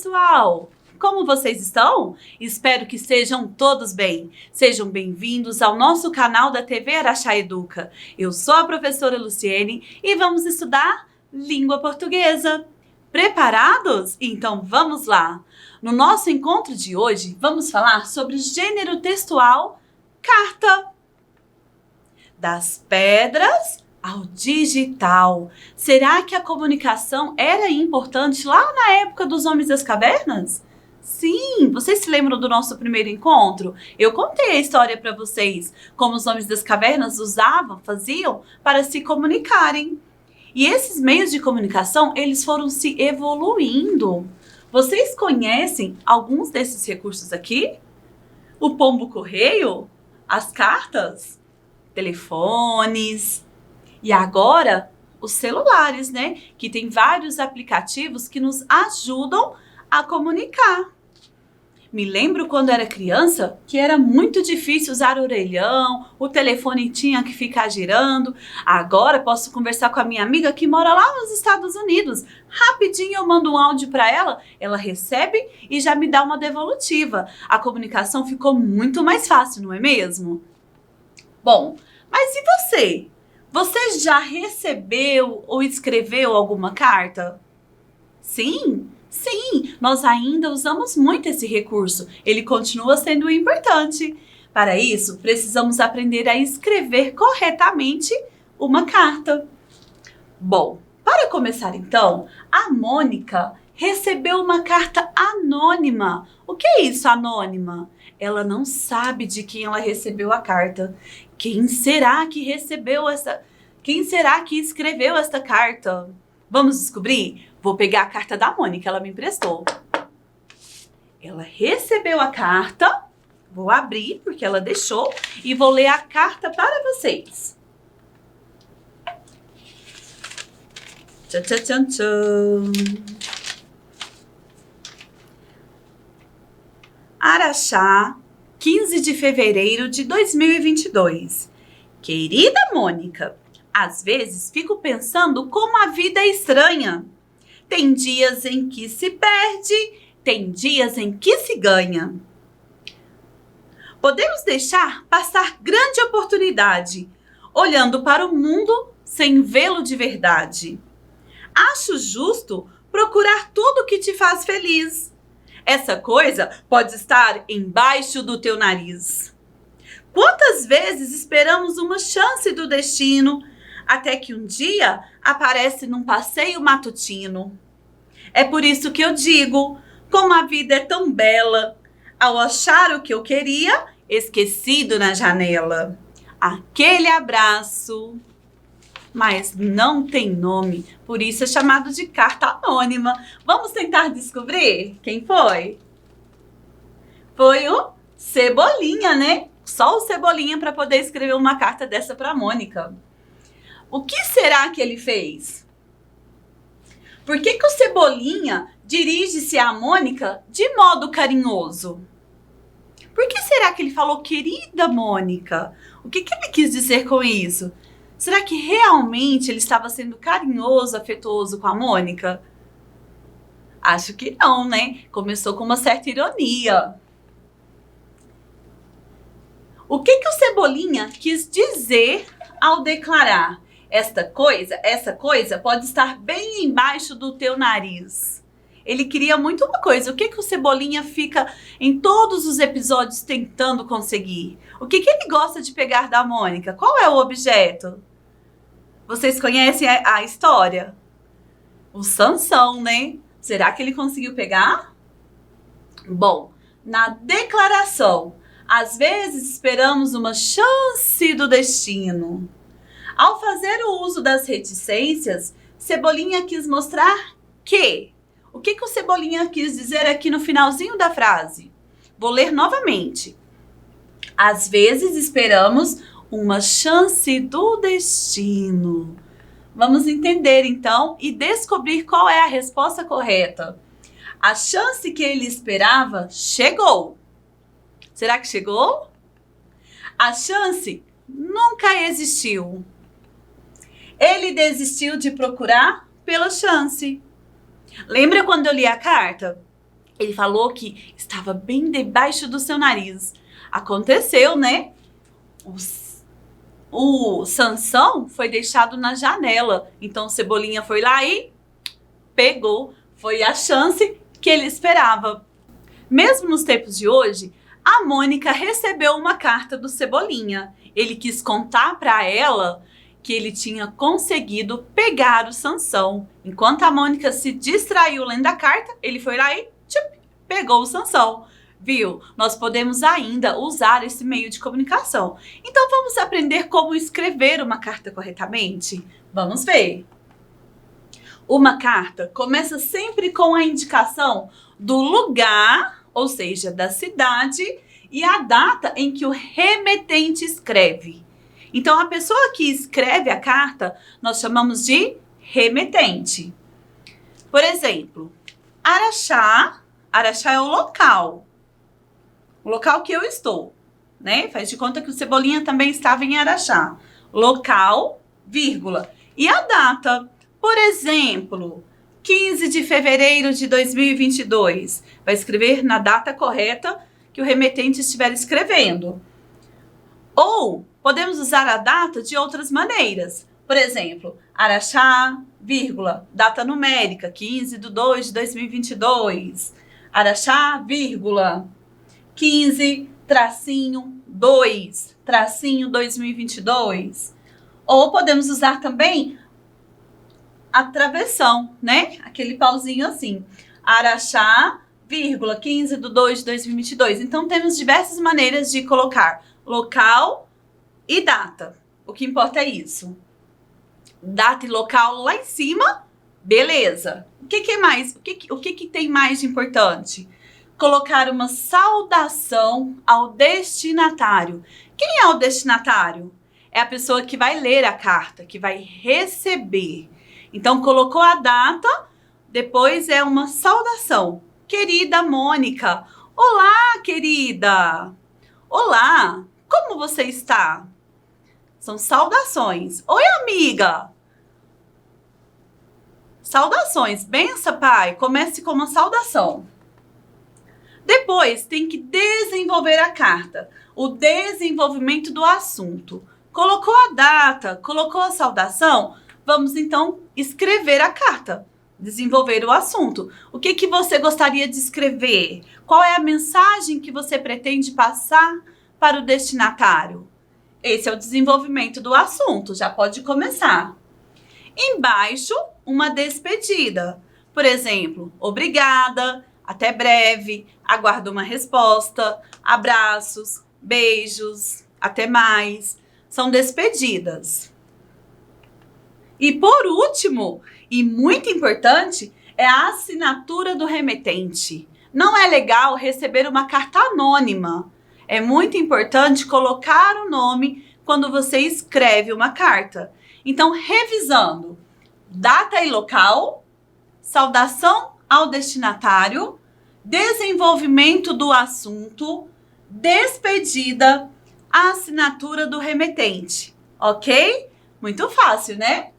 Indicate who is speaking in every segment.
Speaker 1: pessoal! Como vocês estão? Espero que estejam todos bem. Sejam bem-vindos ao nosso canal da TV Araxá Educa. Eu sou a professora Luciene e vamos estudar língua portuguesa. Preparados? Então vamos lá! No nosso encontro de hoje, vamos falar sobre o gênero textual carta. Das pedras ao digital. Será que a comunicação era importante lá na época dos homens das cavernas? Sim, vocês se lembram do nosso primeiro encontro? Eu contei a história para vocês, como os homens das cavernas faziam para se comunicarem. E esses meios de comunicação, eles foram se evoluindo. Vocês conhecem alguns desses recursos aqui? O pombo-correio? As cartas? Telefones? E agora, os celulares, né? Que tem vários aplicativos que nos ajudam a comunicar. Me lembro quando era criança que era muito difícil usar orelhão, o telefone tinha que ficar girando. Agora posso conversar com a minha amiga que mora lá nos Estados Unidos. Rapidinho eu mando um áudio para ela, ela recebe e já me dá uma devolutiva. A comunicação ficou muito mais fácil, não é mesmo? Bom, mas e você? Você já recebeu ou escreveu alguma carta? Sim, nós ainda usamos muito esse recurso. Ele continua sendo importante. Para isso, precisamos aprender a escrever corretamente uma carta. Bom, para começar então, a Mônica recebeu uma carta anônima. O que é isso, anônima? Ela não sabe de quem ela recebeu a carta. Quem será que escreveu esta carta? Vamos descobrir? Vou pegar a carta da Mônica, ela me emprestou. Ela recebeu a carta, vou abrir porque ela deixou e vou ler a carta para vocês. Tchan, tchan, tchan, tchan. Araxá, 15 de fevereiro de 2022. Querida Mônica, às vezes fico pensando como a vida é estranha. Tem dias em que se perde, tem dias em que se ganha. Podemos deixar passar grande oportunidade, olhando para o mundo sem vê-lo de verdade. Acho justo procurar tudo que te faz feliz. Essa coisa pode estar embaixo do teu nariz. Quantas vezes esperamos uma chance do destino, até que um dia aparece num passeio matutino. É por isso que eu digo, como a vida é tão bela, ao achar o que eu queria, esquecido na janela. Aquele abraço, mas não tem nome, por isso é chamado de carta anônima. Vamos tentar descobrir quem foi? Foi o Cebolinha, né? Só o Cebolinha para poder escrever uma carta dessa para Mônica. O que será que ele fez? Por que o Cebolinha dirige-se à Mônica de modo carinhoso? Por que será que ele falou querida Mônica? O que ele quis dizer com isso? Será que realmente ele estava sendo carinhoso, afetuoso com a Mônica? Acho que não, né? Começou com uma certa ironia. O que o Cebolinha quis dizer ao declarar essa coisa pode estar bem embaixo do teu nariz? Ele queria muito uma coisa. O que o Cebolinha fica em todos os episódios tentando conseguir? O que ele gosta de pegar da Mônica? Qual é o objeto? Vocês conhecem a história? O Sansão, né? Será que ele conseguiu pegar? Bom, na declaração, às vezes esperamos uma chance do destino. Ao fazer o uso das reticências, Cebolinha quis mostrar que... O que o Cebolinha quis dizer aqui no finalzinho da frase? Vou ler novamente. Às vezes esperamos uma chance do destino. Vamos entender então e descobrir qual é a resposta correta. A chance que ele esperava chegou. Será que chegou? A chance nunca existiu. Ele desistiu de procurar pela chance. Lembra quando eu li a carta? Ele falou que estava bem debaixo do seu nariz. Aconteceu, né? O Sansão foi deixado na janela. Então Cebolinha foi lá e pegou. Foi a chance que ele esperava. Mesmo nos tempos de hoje, a Mônica recebeu uma carta do Cebolinha. Ele quis contar para ela que ele tinha conseguido pegar o Sansão. Enquanto a Mônica se distraiu lendo a carta, ele foi lá e pegou o Sansão. Viu? Nós podemos ainda usar esse meio de comunicação. Então vamos aprender como escrever uma carta corretamente? Vamos ver. Uma carta começa sempre com a indicação do lugar, ou seja, da cidade, e a data em que o remetente escreve. Então, a pessoa que escreve a carta, nós chamamos de remetente. Por exemplo, Araxá. Araxá é o local que eu estou, né? Faz de conta que o Cebolinha também estava em Araxá. Local, vírgula. E a data, por exemplo, 15 de fevereiro de 2022. Vai escrever na data correta que o remetente estiver escrevendo. Ou podemos usar a data de outras maneiras. Por exemplo, Araxá, vírgula, data numérica, 15/2 de 2022. Araxá, vírgula, 15-2-2022. Ou podemos usar também a travessão, né? Aquele pauzinho assim. Araxá, vírgula, 15/2 de 2022. Então, temos diversas maneiras de colocar local e data. O que importa é isso. Data e local lá em cima, beleza. O que mais? O que tem mais de importante? Colocar uma saudação ao destinatário. Quem é o destinatário? É a pessoa que vai ler a carta, que vai receber. Então, colocou a data, depois é uma saudação. Querida Mônica. Olá, querida. Olá, como você está? São saudações. Oi, amiga. Saudações. Benção, pai. Comece com uma saudação. Depois, tem que desenvolver a carta. O desenvolvimento do assunto. Colocou a data, colocou a saudação, vamos então escrever a carta. Desenvolver o assunto. O que você gostaria de escrever? Qual é a mensagem que você pretende passar para o destinatário? Esse é o desenvolvimento do assunto, já pode começar. Embaixo, uma despedida. Por exemplo, obrigada, até breve, aguardo uma resposta, abraços, beijos, até mais. São despedidas. E por último, e muito importante, é a assinatura do remetente. Não é legal receber uma carta anônima. É muito importante colocar o nome quando você escreve uma carta. Então, revisando, data e local, saudação ao destinatário, desenvolvimento do assunto, despedida, a assinatura do remetente, ok? Muito fácil, né?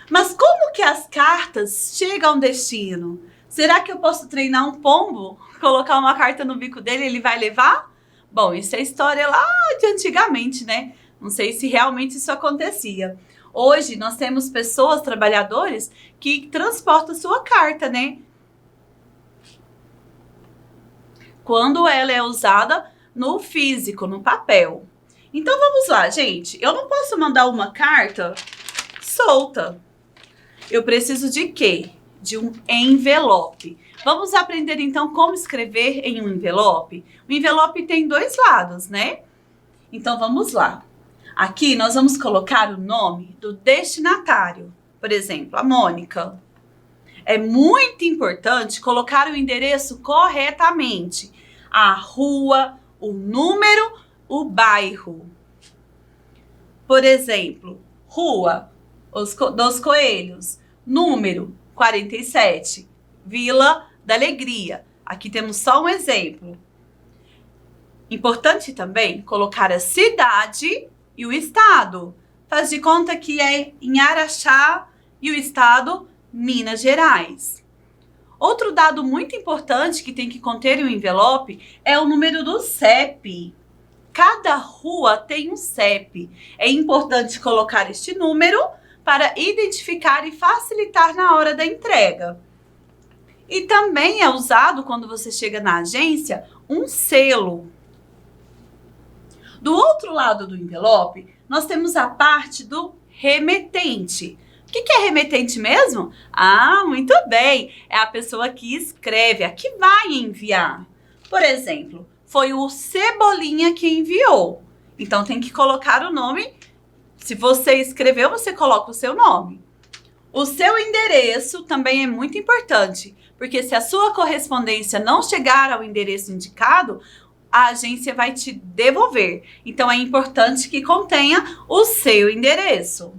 Speaker 1: Mas como que as cartas chegam ao destino? Será que eu posso treinar um pombo? Colocar uma carta no bico dele e ele vai levar? Bom, isso é história lá de antigamente, né? Não sei se realmente isso acontecia. Hoje nós temos pessoas, trabalhadores, que transportam sua carta, né? Quando ela é usada no físico, no papel. Então vamos lá, gente. Eu não posso mandar uma carta solta. Eu preciso de quê? De um envelope. Vamos aprender então como escrever em um envelope? O envelope tem dois lados, né? Então vamos lá. Aqui nós vamos colocar o nome do destinatário. Por exemplo, a Mônica. É muito importante colocar o endereço corretamente. A rua, o número, o bairro. Por exemplo, Rua dos Coelhos, número 47, Vila da Alegria. Aqui temos só um exemplo. Importante também colocar a cidade e o estado. Faz de conta que é em Araxá e o estado Minas Gerais. Outro dado muito importante que tem que conter em um envelope é o número do CEP. Cada rua tem um CEP. É importante colocar este número para identificar e facilitar na hora da entrega. E também é usado, quando você chega na agência, um selo. Do outro lado do envelope, nós temos a parte do remetente. O que é remetente mesmo? Ah, muito bem! É a pessoa que escreve, a que vai enviar. Por exemplo, foi o Cebolinha que enviou. Então, tem que colocar o nome. Se você escreveu, você coloca o seu nome. O seu endereço também é muito importante, porque se a sua correspondência não chegar ao endereço indicado, a agência vai te devolver. Então, é importante que contenha o seu endereço.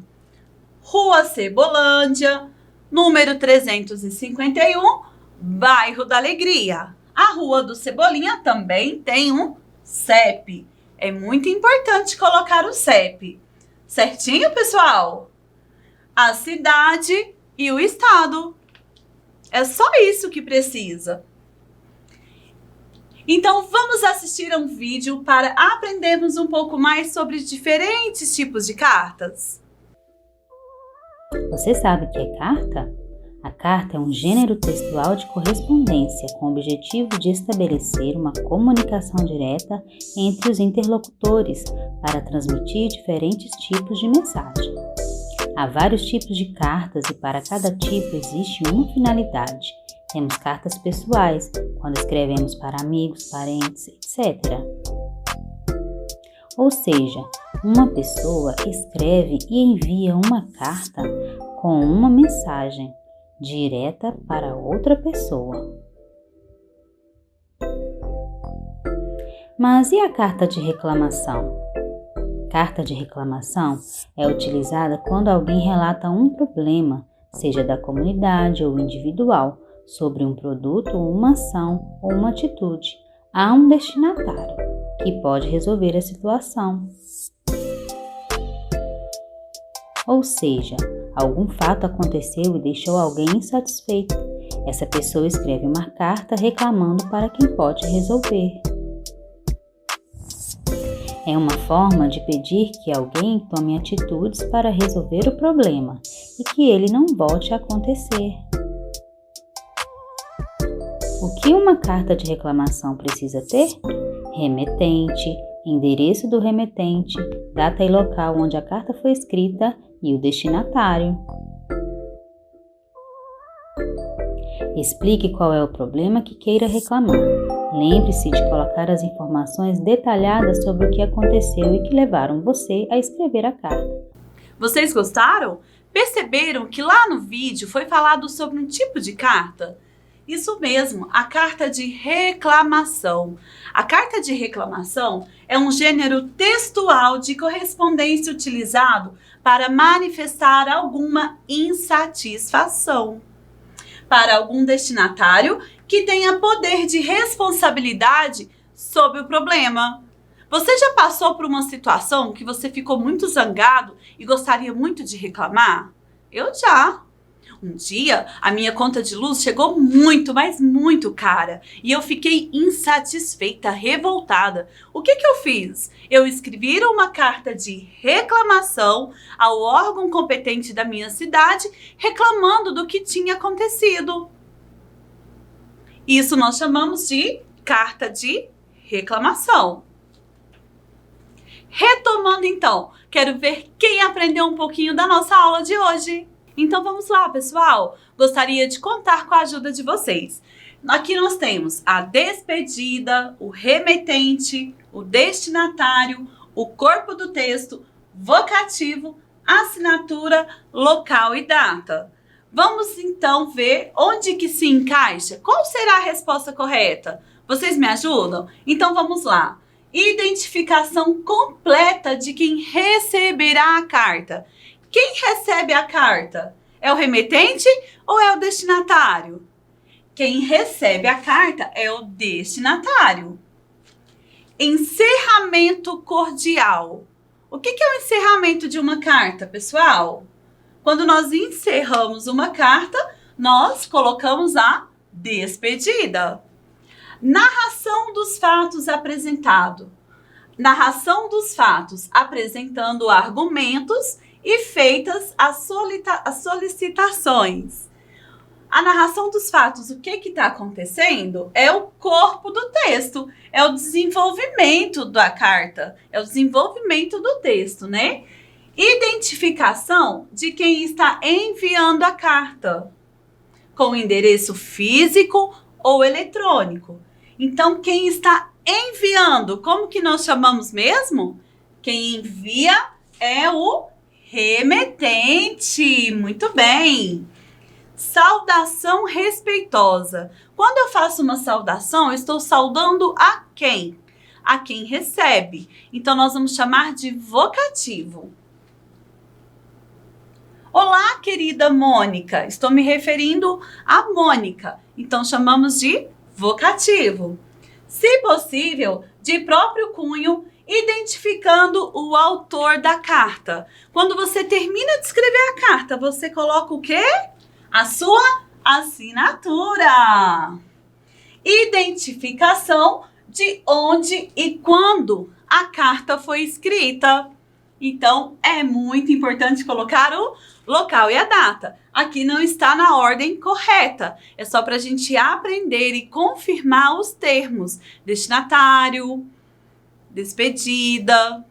Speaker 1: Rua Cebolândia, número 351, bairro da Alegria. A Rua do Cebolinha também tem um CEP. É muito importante colocar o CEP. Certinho, pessoal? A cidade e o estado. É só isso que precisa. Então, vamos assistir a um vídeo para aprendermos um pouco mais sobre diferentes tipos de cartas.
Speaker 2: Você sabe o que é carta? A carta é um gênero textual de correspondência com o objetivo de estabelecer uma comunicação direta entre os interlocutores para transmitir diferentes tipos de mensagem. Há vários tipos de cartas e para cada tipo existe uma finalidade. Temos cartas pessoais, quando escrevemos para amigos, parentes, etc. Ou seja, uma pessoa escreve e envia uma carta com uma mensagem direta para outra pessoa. Mas e a carta de reclamação? Carta de reclamação é utilizada quando alguém relata um problema, seja da comunidade ou individual, sobre um produto, uma ação ou uma atitude, a um destinatário, que pode resolver a situação. Ou seja, algum fato aconteceu e deixou alguém insatisfeito. Essa pessoa escreve uma carta reclamando para quem pode resolver. É uma forma de pedir que alguém tome atitudes para resolver o problema e que ele não volte a acontecer. O que uma carta de reclamação precisa ter? Remetente, endereço do remetente, data e local onde a carta foi escrita e o destinatário. Explique qual é o problema que queira reclamar. Lembre-se de colocar as informações detalhadas sobre o que aconteceu e que levaram você a escrever a carta.
Speaker 1: Vocês gostaram? Perceberam que lá no vídeo foi falado sobre um tipo de carta? Isso mesmo, a carta de reclamação. A carta de reclamação é um gênero textual de correspondência utilizado para manifestar alguma insatisfação para algum destinatário que tenha poder de responsabilidade sobre o problema. Você já passou por uma situação que você ficou muito zangado e gostaria muito de reclamar? Eu já. Um dia, a minha conta de luz chegou muito, mas muito cara. E eu fiquei insatisfeita, revoltada. O que eu fiz? Eu escrevi uma carta de reclamação ao órgão competente da minha cidade, reclamando do que tinha acontecido. Isso nós chamamos de carta de reclamação. Retomando então, quero ver quem aprendeu um pouquinho da nossa aula de hoje. Então vamos lá, pessoal! Gostaria de contar com a ajuda de vocês. Aqui nós temos a despedida, o remetente, o destinatário, o corpo do texto, vocativo, assinatura, local e data. Vamos então ver onde que se encaixa. Qual será a resposta correta? Vocês me ajudam? Então vamos lá. Identificação completa de quem receberá a carta. Quem recebe a carta? É o remetente ou é o destinatário? Quem recebe a carta é o destinatário. Encerramento cordial. O que é o encerramento de uma carta, pessoal? Quando nós encerramos uma carta, nós colocamos a despedida. Narração dos fatos apresentado. Narração dos fatos apresentando argumentos e feitas as solicitações. A narração dos fatos, o que está acontecendo? É o corpo do texto, é o desenvolvimento da carta, é o desenvolvimento do texto, né? Identificação de quem está enviando a carta, com endereço físico ou eletrônico. Então, quem está enviando, como que nós chamamos mesmo? Quem envia é o remetente. Muito bem. Saudação respeitosa. Quando eu faço uma saudação, eu estou saudando a quem? A quem recebe. Então, nós vamos chamar de vocativo. Olá, querida Mônica. Estou me referindo a Mônica. Então, chamamos de vocativo. Se possível, de próprio cunho, identificando o autor da carta. Quando você termina de escrever a carta, você coloca o quê? A sua assinatura. Identificação de onde e quando a carta foi escrita. Então, é muito importante colocar o local e a data. Aqui não está na ordem correta. É só para a gente aprender e confirmar os termos. Destinatário, despedida,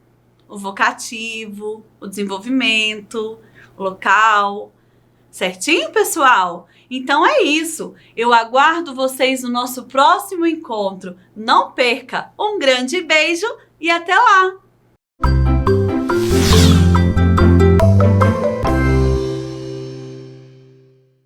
Speaker 1: o vocativo, o desenvolvimento, o local. Certinho, pessoal? Então é isso. Eu aguardo vocês no nosso próximo encontro. Não perca! Um grande beijo e até lá!